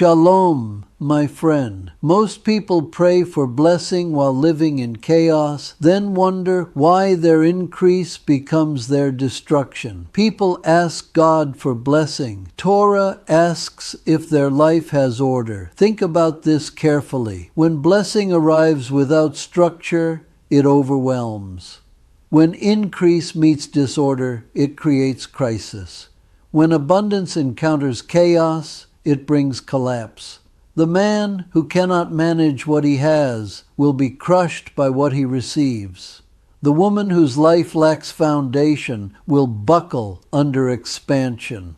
Shalom, my friend. Most people pray for blessing while living in chaos, then wonder why their increase becomes their destruction. People ask God for blessing. Torah asks if their life has order. Think about this carefully. When blessing arrives without structure, it overwhelms. When increase meets disorder, it creates crisis. When abundance encounters chaos, it brings collapse. The man who cannot manage what he has will be crushed by what he receives. The woman whose life lacks foundation will buckle under expansion.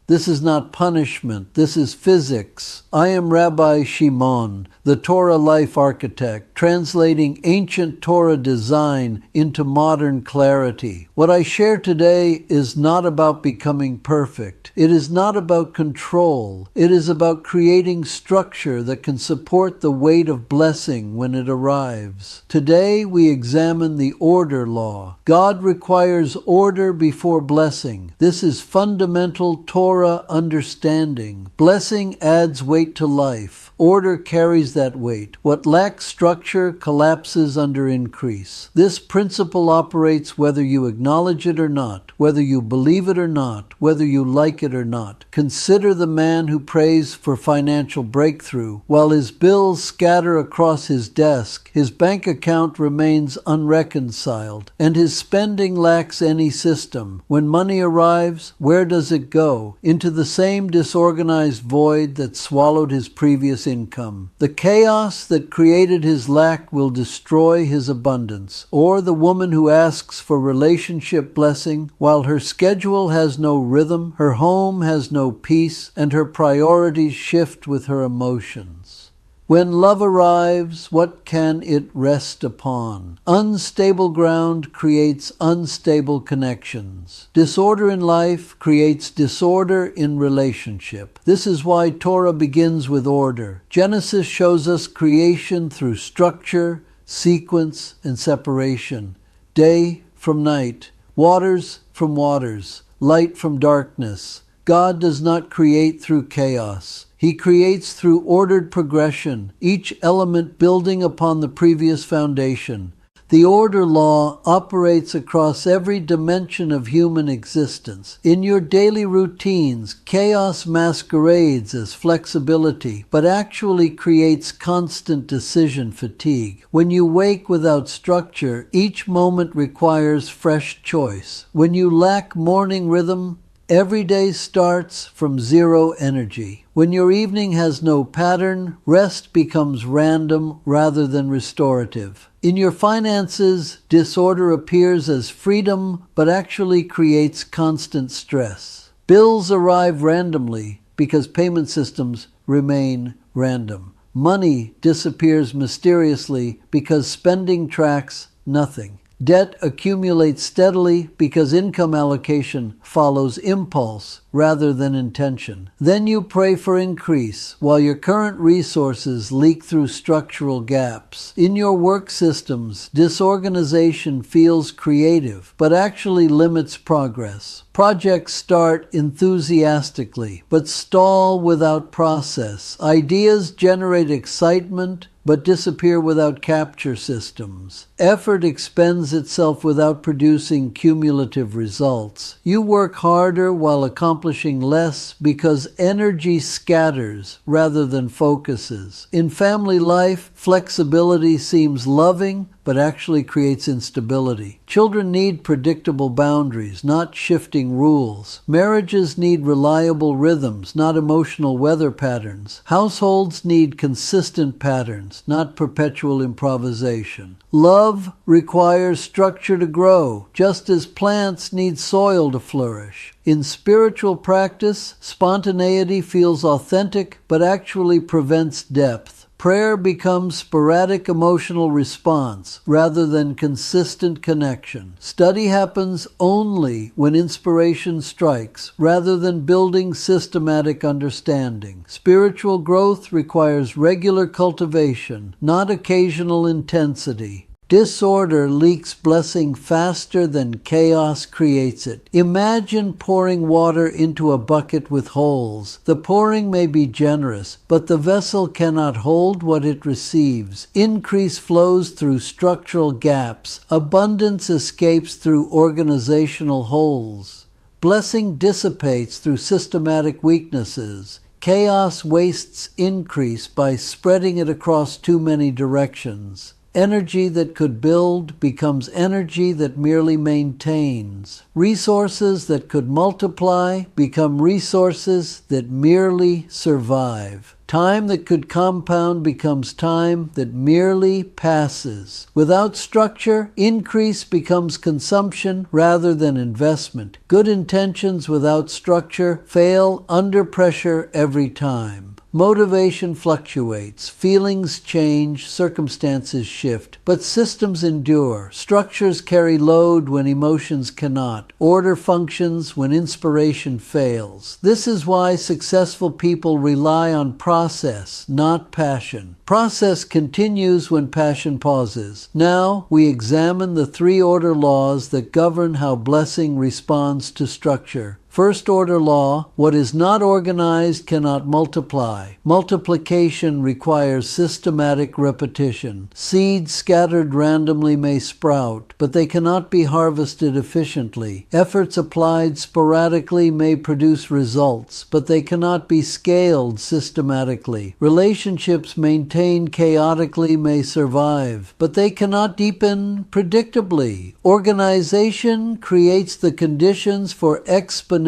This is not punishment, this is physics. I am Rabbi Shimon, the Torah life architect, translating ancient Torah design into modern clarity. What I share today is not about becoming perfect. It is not about control. It is about creating structure that can support the weight of blessing when it arrives. Today we examine the order law. God requires order before blessing. This is fundamental Torah understanding. Blessing adds weight to life. Order carries that weight. What lacks structure collapses under increase. This principle operates whether you acknowledge it or not, whether you believe it or not, whether you like it or not. Consider the man who prays for financial breakthrough. While his bills scatter across his desk, his bank account remains unreconciled, and his spending lacks any system. When money arrives, where does it go? Into the same disorganized void that swallowed his previous income. The chaos that created his lack will destroy his abundance. Or the woman who asks for relationship blessing while her schedule has no rhythm, her home has no peace, and her priorities shift with her emotions. When love arrives, what can it rest upon? Unstable ground creates unstable connections. Disorder in life creates disorder in relationship. This is why Torah begins with order. Genesis shows us creation through structure, sequence, and separation. Day from night, waters from waters, light from darkness. God does not create through chaos. He creates through ordered progression, each element building upon the previous foundation. The order law operates across every dimension of human existence. In your daily routines, chaos masquerades as flexibility, but actually creates constant decision fatigue. When you wake without structure, each moment requires fresh choice. When you lack morning rhythm, every day starts from zero energy. When your evening has no pattern, rest becomes random rather than restorative. In your finances, disorder appears as freedom, but actually creates constant stress. Bills arrive randomly because payment systems remain random. Money disappears mysteriously because spending tracks nothing. Debt accumulates steadily because income allocation follows impulse rather than intention. Then you pray for increase while your current resources leak through structural gaps. In your work systems, disorganization feels creative but actually limits progress. Projects start enthusiastically but stall without process. Ideas generate excitement but disappear without capture systems. Effort expends itself without producing cumulative results. You work harder while accomplishing less because energy scatters rather than focuses. In family life, flexibility seems loving but actually creates instability. Children need predictable boundaries, not shifting rules. Marriages need reliable rhythms, not emotional weather patterns. Households need consistent patterns, not perpetual improvisation. Love requires structure to grow, just as plants need soil to flourish. In spiritual practice, spontaneity feels authentic but actually prevents depth. Prayer becomes sporadic emotional response rather than consistent connection. Study happens only when inspiration strikes rather than building systematic understanding. Spiritual growth requires regular cultivation, not occasional intensity. Disorder leaks blessing faster than chaos creates it. Imagine pouring water into a bucket with holes. The pouring may be generous, but the vessel cannot hold what it receives. Increase flows through structural gaps. Abundance escapes through organizational holes. Blessing dissipates through systematic weaknesses. Chaos wastes increase by spreading it across too many directions. Energy that could build becomes energy that merely maintains. Resources that could multiply become resources that merely survive. Time that could compound becomes time that merely passes. Without structure, increase becomes consumption rather than investment. Good intentions without structure fail under pressure every time. Motivation fluctuates, feelings change, circumstances shift, but systems endure. Structures carry load when emotions cannot. Order functions when inspiration fails. This is why successful people rely on process, not passion. Process continues when passion pauses. Now we examine the three-order laws that govern how blessing responds to structure. First order law, what is not organized cannot multiply. Multiplication requires systematic repetition. Seeds scattered randomly may sprout, but they cannot be harvested efficiently. Efforts applied sporadically may produce results, but they cannot be scaled systematically. Relationships maintained chaotically may survive, but they cannot deepen predictably. Organization creates the conditions for exponential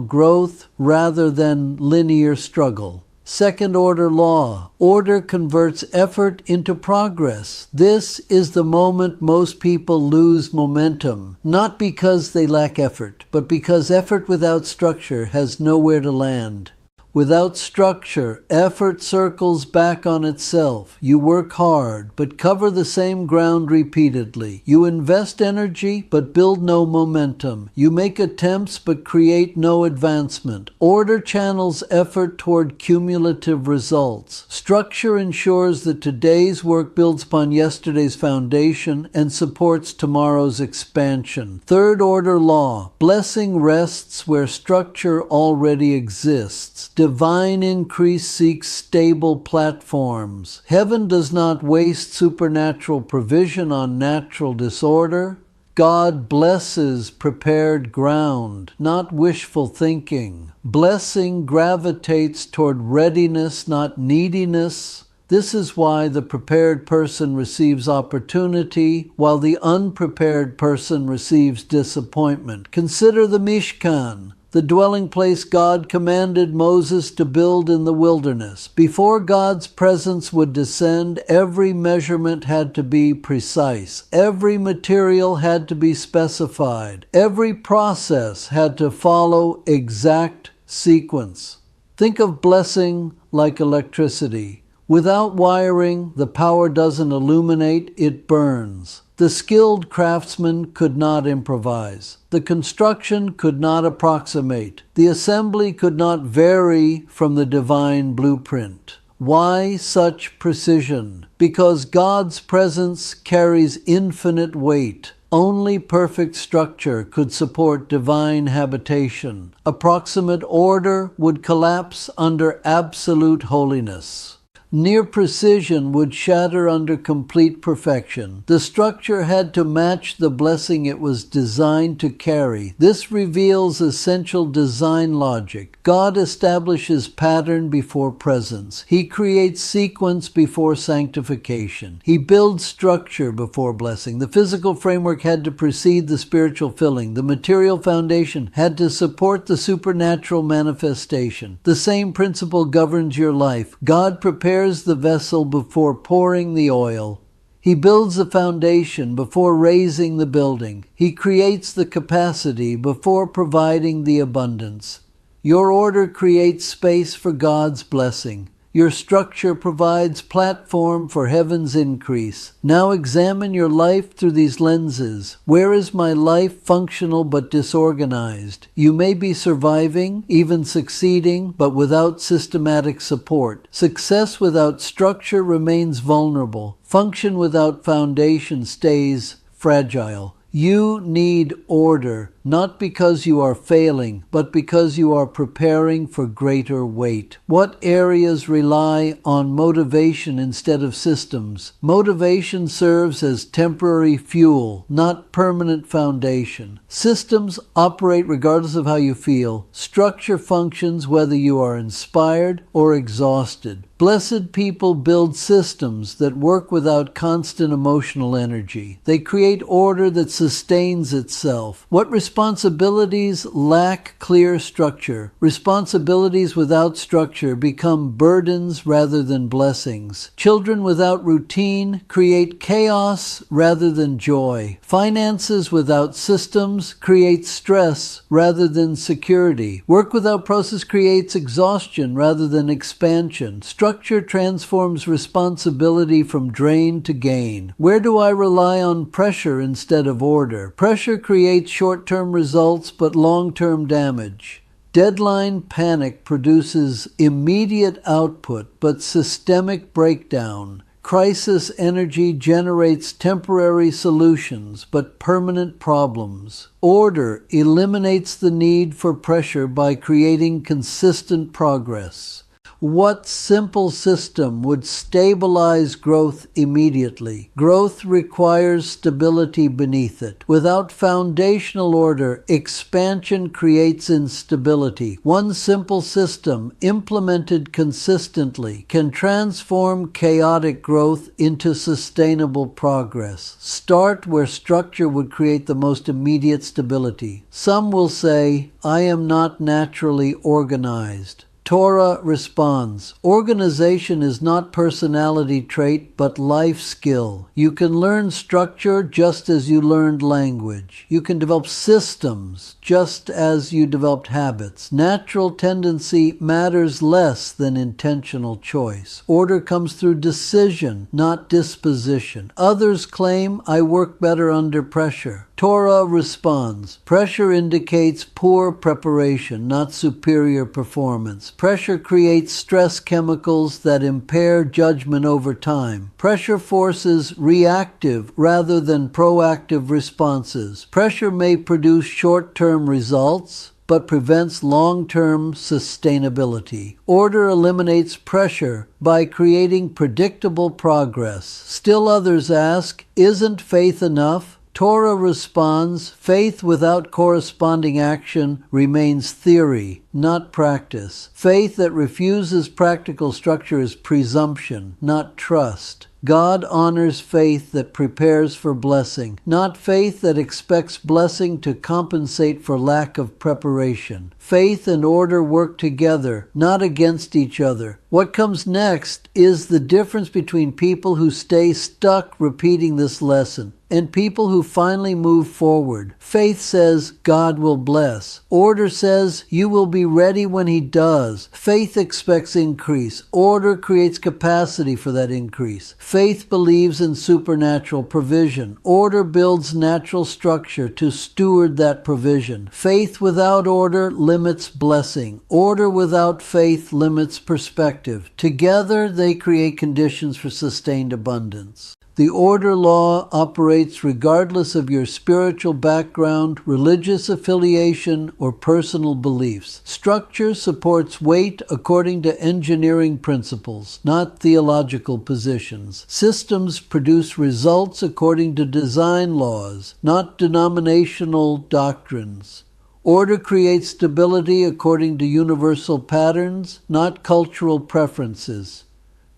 growth rather than linear struggle. Second order law. Order converts effort into progress. This is the moment most people lose momentum, not because they lack effort, but because effort without structure has nowhere to land. Without structure, effort circles back on itself. You work hard, but cover the same ground repeatedly. You invest energy, but build no momentum. You make attempts, but create no advancement. Order channels effort toward cumulative results. Structure ensures that today's work builds upon yesterday's foundation and supports tomorrow's expansion. Third order law. Blessing rests where structure already exists. Divine increase seeks stable platforms. Heaven does not waste supernatural provision on natural disorder. God blesses prepared ground, not wishful thinking. Blessing gravitates toward readiness, not neediness. This is why the prepared person receives opportunity, while the unprepared person receives disappointment. Consider the Mishkan, the dwelling place God commanded Moses to build in the wilderness. Before God's presence would descend, every measurement had to be precise. Every material had to be specified. Every process had to follow exact sequence. Think of blessing like electricity. Without wiring, the power doesn't illuminate, it burns. The skilled craftsman could not improvise. The construction could not approximate. The assembly could not vary from the divine blueprint. Why such precision? Because God's presence carries infinite weight. Only perfect structure could support divine habitation. Approximate order would collapse under absolute holiness. Near precision would shatter under complete perfection. The structure had to match the blessing it was designed to carry. This reveals essential design logic. God establishes pattern before presence. He creates sequence before sanctification. He builds structure before blessing. The physical framework had to precede the spiritual filling. The material foundation had to support the supernatural manifestation. The same principle governs your life. God prepares the vessel before pouring the oil. He builds the foundation before raising the building. He creates the capacity before providing the abundance. Your order creates space for God's blessing. Your structure provides platform for heaven's increase. Now examine your life through these lenses. Where is my life functional but disorganized? You may be surviving, even succeeding, but without systematic support. Success without structure remains vulnerable. Function without foundation stays fragile. You need order, not because you are failing, but because you are preparing for greater weight. What areas rely on motivation instead of systems? Motivation serves as temporary fuel, not permanent foundation. Systems operate regardless of how you feel. Structure functions whether you are inspired or exhausted. Blessed people build systems that work without constant emotional energy. They create order that sustains itself. What responsibilities lack clear structure? Responsibilities without structure become burdens rather than blessings. Children without routine create chaos rather than joy. Finances without systems create stress rather than security. Work without process creates exhaustion rather than expansion. Structure transforms responsibility from drain to gain. Where do I rely on pressure instead of order? Pressure creates short-term results but long-term damage. Deadline panic produces immediate output but systemic breakdown. Crisis energy generates temporary solutions but permanent problems. Order eliminates the need for pressure by creating consistent progress. What simple system would stabilize growth immediately? Growth requires stability beneath it. Without foundational order, expansion creates instability. One simple system, implemented consistently, can transform chaotic growth into sustainable progress. Start where structure would create the most immediate stability. Some will say, I am not naturally organized. Torah responds, organization is not personality trait, but life skill. You can learn structure just as you learned language. You can develop systems just as you developed habits. Natural tendency matters less than intentional choice. Order comes through decision, not disposition. Others claim, I work better under pressure. Torah responds, pressure indicates poor preparation, not superior performance. Pressure creates stress chemicals that impair judgment over time. Pressure forces reactive rather than proactive responses. Pressure may produce short-term results, but prevents long-term sustainability. Order eliminates pressure by creating predictable progress. Still others ask, isn't faith enough? Torah responds, faith without corresponding action remains theory, not practice. Faith that refuses practical structure is presumption, not trust. God honors faith that prepares for blessing, not faith that expects blessing to compensate for lack of preparation. Faith and order work together, not against each other. What comes next is the difference between people who stay stuck repeating this lesson and people who finally move forward. Faith says God will bless. Order says you will be ready when He does. Faith expects increase. Order creates capacity for that increase. Faith believes in supernatural provision. Order builds natural structure to steward that provision. Faith without order limits blessing. Order without faith limits perspective. Together they create conditions for sustained abundance. The order law operates regardless of your spiritual background, religious affiliation, or personal beliefs. Structure supports weight according to engineering principles, not theological positions. Systems produce results according to design laws, not denominational doctrines. Order creates stability according to universal patterns, not cultural preferences.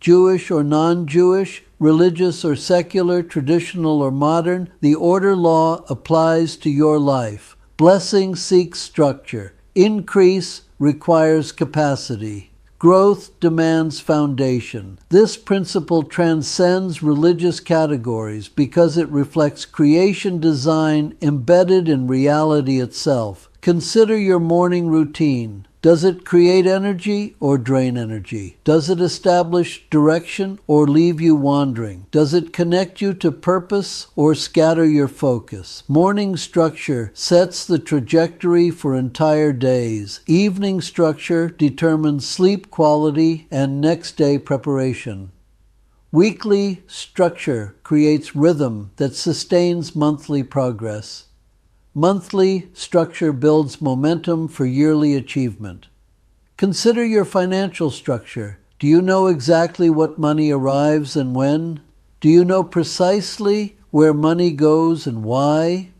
Jewish or non-Jewish, religious or secular, traditional or modern, the order law applies to your life. Blessing seeks structure. Increase requires capacity. Growth demands foundation. This principle transcends religious categories because it reflects creation design embedded in reality itself. Consider your morning routine. Does it create energy or drain energy? Does it establish direction or leave you wandering? Does it connect you to purpose or scatter your focus? Morning structure sets the trajectory for entire days. Evening structure determines sleep quality and next day preparation. Weekly structure creates rhythm that sustains monthly progress. Monthly structure builds momentum for yearly achievement. Consider your financial structure. Do you know exactly what money arrives and when? Do you know precisely where money goes and why?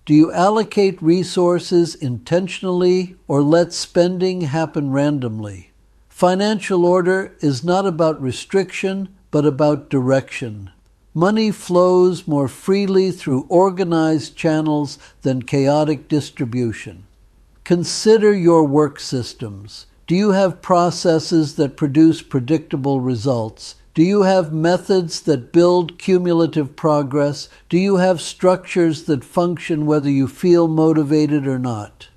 Do you allocate resources intentionally or let spending happen randomly? Financial order is not about restriction, but about direction. Money flows more freely through organized channels than chaotic distribution. Consider your work systems. Do you have processes that produce predictable results? Do you have methods that build cumulative progress? Do you have structures that function whether you feel motivated or not?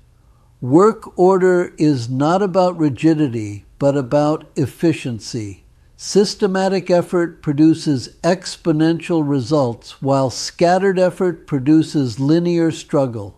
Work order is not about rigidity, but about efficiency. Systematic effort produces exponential results, while scattered effort produces linear struggle.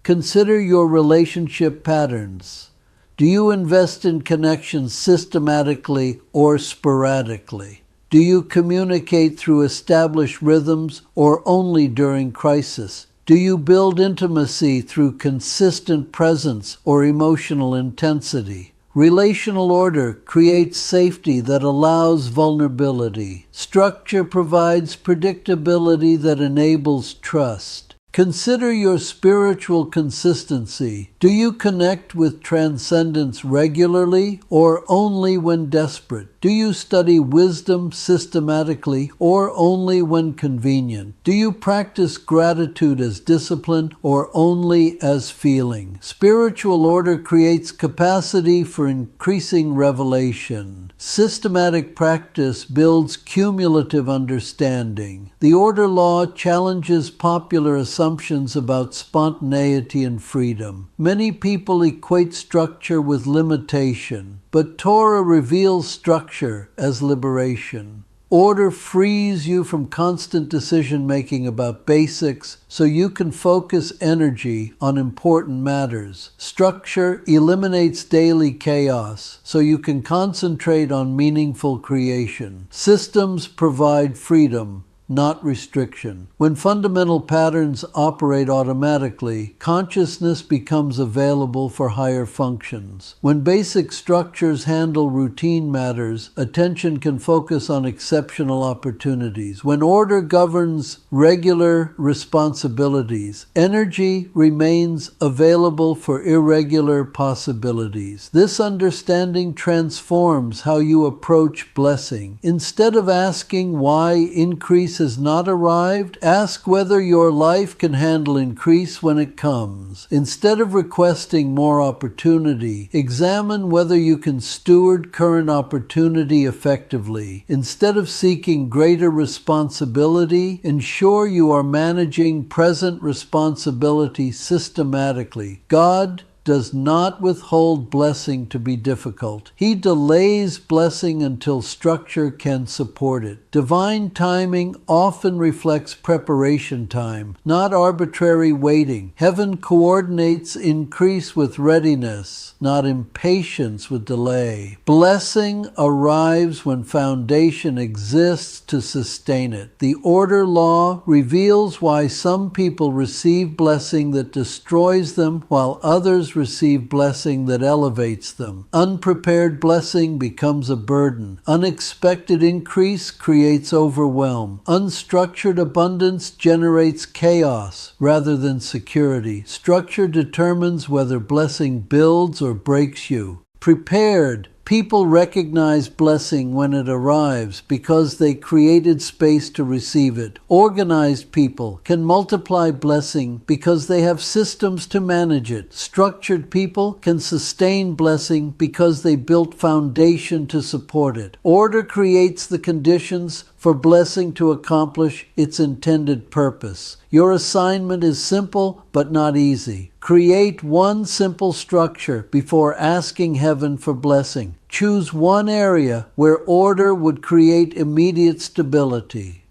Consider your relationship patterns. Do you invest in connections systematically or sporadically? Do you communicate through established rhythms or only during crisis? Do you build intimacy through consistent presence or emotional intensity? Relational order creates safety that allows vulnerability. Structure provides predictability that enables trust. Consider your spiritual consistency. Do you connect with transcendence regularly or only when desperate? Do you study wisdom systematically or only when convenient? Do you practice gratitude as discipline or only as feeling? Spiritual order creates capacity for increasing revelation. Systematic practice builds cumulative understanding. The order law challenges popular assumptions about spontaneity and freedom. Many people equate structure with limitation, but Torah reveals structure as liberation. Order frees you from constant decision-making about basics so you can focus energy on important matters. Structure eliminates daily chaos so you can concentrate on meaningful creation. Systems provide freedom, not restriction. When fundamental patterns operate automatically, consciousness becomes available for higher functions. When basic structures handle routine matters, attention can focus on exceptional opportunities. When order governs regular responsibilities, energy remains available for irregular possibilities. This understanding transforms how you approach blessing. Instead of asking why increase has not arrived, ask whether your life can handle increase when it comes. Instead of requesting more opportunity, examine whether you can steward current opportunity effectively. Instead of seeking greater responsibility, ensure you are managing present responsibility systematically. God does not withhold blessing to be difficult. He delays blessing until structure can support it. Divine timing often reflects preparation time, not arbitrary waiting. Heaven coordinates increase with readiness, not impatience with delay. Blessing arrives when foundation exists to sustain it. The order law reveals why some people receive blessing that destroys them while others receive blessing that elevates them. Unprepared blessing becomes a burden. Unexpected increase creates overwhelm. Unstructured abundance generates chaos rather than security. Structure determines whether blessing builds or breaks you. Prepared People recognize blessing when it arrives because they created space to receive it. Organized people can multiply blessing because they have systems to manage it. Structured people can sustain blessing because they built foundation to support it. Order creates the conditions for blessing to accomplish its intended purpose. Your assignment is simple but not easy. Create one simple structure before asking heaven for blessing. Choose one area where order would create immediate stability.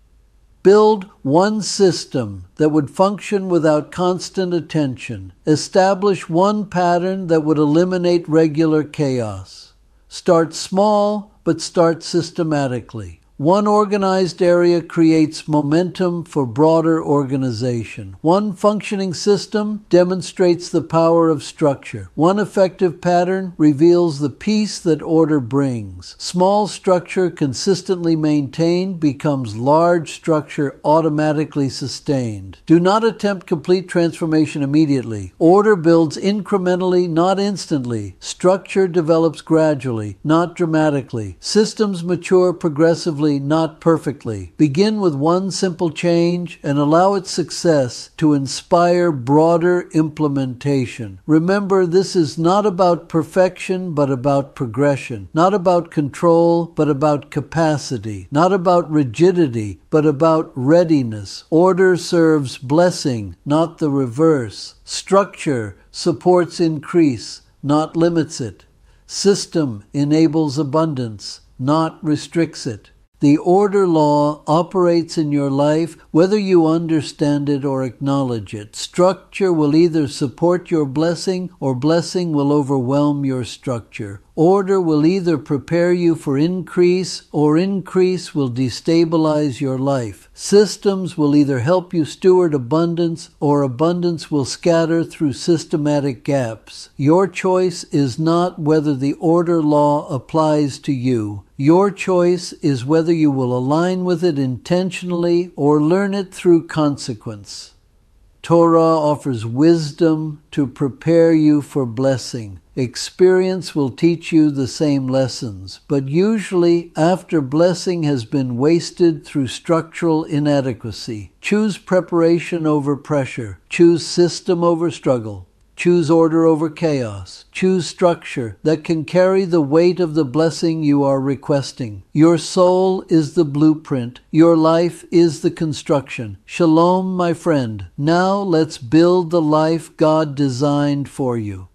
Build one system that would function without constant attention. Establish one pattern that would eliminate regular chaos. Start small, but start systematically. One organized area creates momentum for broader organization. One functioning system demonstrates the power of structure. One effective pattern reveals the peace that order brings. Small structure consistently maintained becomes large structure automatically sustained. Do not attempt complete transformation immediately. Order builds incrementally, not instantly. Structure develops gradually, not dramatically. Systems mature progressively, not perfectly. Begin with one simple change and allow its success to inspire broader implementation. Remember, this is not about perfection, but about progression. Not about control, but about capacity. Not about rigidity, but about readiness. Order serves blessing, not the reverse. Structure supports increase, not limits it. System enables abundance, not restricts it. The order law operates in your life whether you understand it or acknowledge it. Structure will either support your blessing or blessing will overwhelm your structure. Order will either prepare you for increase or increase will destabilize your life. Systems will either help you steward abundance or abundance will scatter through systematic gaps. Your choice is not whether the order law applies to you. Your choice is whether you will align with it intentionally or learn it through consequence. Torah offers wisdom to prepare you for blessing. Experience will teach you the same lessons, but usually after blessing has been wasted through structural inadequacy. Choose preparation over pressure. Choose system over struggle. Choose order over chaos. Choose structure that can carry the weight of the blessing you are requesting. Your soul is the blueprint. Your life is the construction. Shalom, my friend. Now let's build the life God designed for you.